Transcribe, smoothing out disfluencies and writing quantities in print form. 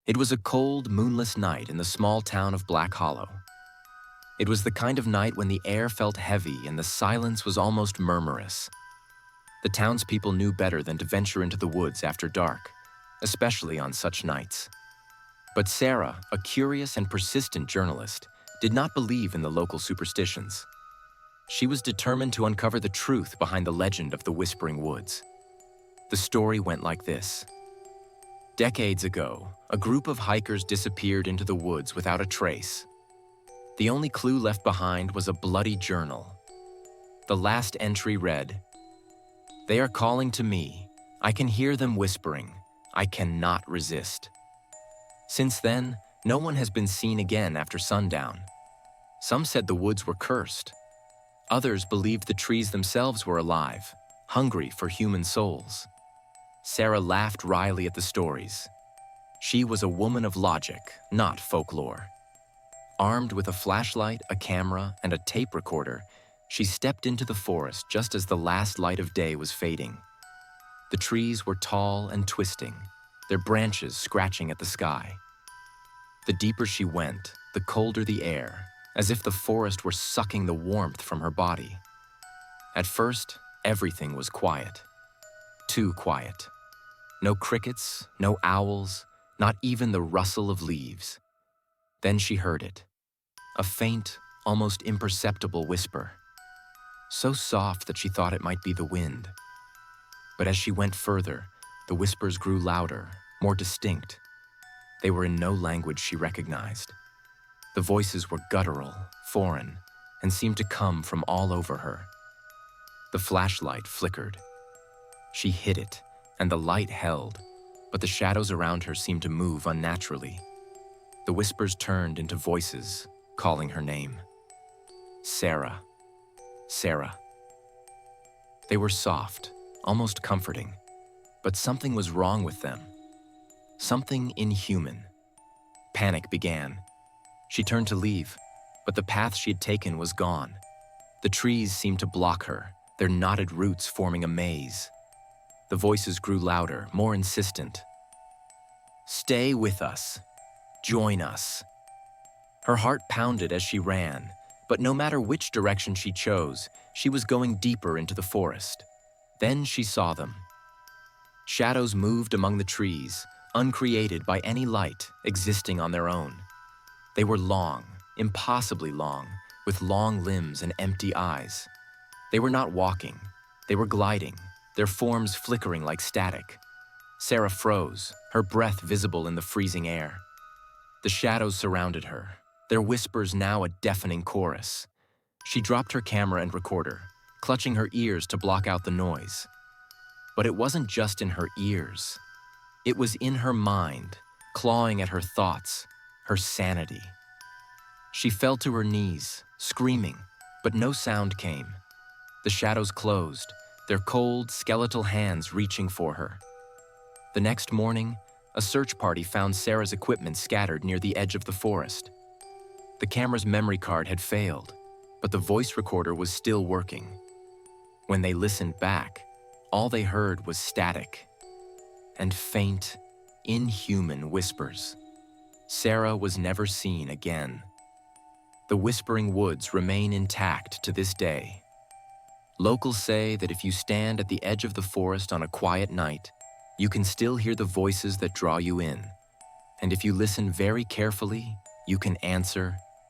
It was a cold, moonless night in the small town of Black Hollow. It was the kind of night when the air felt heavy and the silence was almost murmurous. The townspeople knew better than to venture into the woods after dark, especially on such nights. But Sarah, a curious and persistent journalist, did not believe in the local superstitions. She was determined to uncover the truth behind the legend of the Whispering Woods. The story went like this. Decades ago, a group of hikers disappeared into the woods without a trace. The only clue left behind was a bloody journal. The last entry read, "They are calling to me. I can hear them whispering. I cannot resist." Since then, no one has been seen again after sundown. Some said the woods were cursed. Others believed the trees themselves were alive, hungry for human souls. Sarah laughed wryly at the stories. She was a woman of logic, not folklore. Armed with a flashlight, a camera, and a tape recorder, she stepped into the forest just as the last light of day was fading. The trees were tall and twisting, their branches scratching at the sky. The deeper she went, the colder the air, as if the forest were sucking the warmth from her body. At first, everything was quiet. Too quiet. No crickets, no owls, not even the rustle of leaves. Then she heard it. A faint, almost imperceptible whisper. So soft that she thought it might be the wind. But as she went further, the whispers grew louder, more distinct. They were in no language she recognized. The voices were guttural, foreign, and seemed to come from all over her. The flashlight flickered. She hid it, and the light held, but the shadows around her seemed to move unnaturally. The whispers turned into voices, calling her name. Sarah. Sarah. They were soft, almost comforting, but something was wrong with them. Something inhuman. Panic began. She turned to leave, but the path she had taken was gone. The trees seemed to block her, their knotted roots forming a maze. The voices grew louder, more insistent. "Stay with us. Join us." Her heart pounded as she ran, but no matter which direction she chose, she was going deeper into the forest. Then she saw them. Shadows moved among the trees, uncreated by any light, existing on their own. They were long, impossibly long, with long limbs and empty eyes. They were not walking, they were gliding, their forms flickering like static. Sarah froze, her breath visible in the freezing air. The shadows surrounded her, their whispers now a deafening chorus. She dropped her camera and recorder, clutching her ears to block out the noise. But it wasn't just in her ears. It was in her mind, clawing at her thoughts, her sanity. She fell to her knees, screaming, but no sound came. The shadows closed, their cold, skeletal hands reaching for her. The next morning, a search party found Sarah's equipment scattered near the edge of the forest. The camera's memory card had failed, but the voice recorder was still working. When they listened back, all they heard was static and faint, inhuman whispers. Sarah was never seen again. The Whispering Woods remain intact to this day. Locals say that if you stand at the edge of the forest on a quiet night, you can still hear the voices that draw you in. And if you listen very carefully, you can answer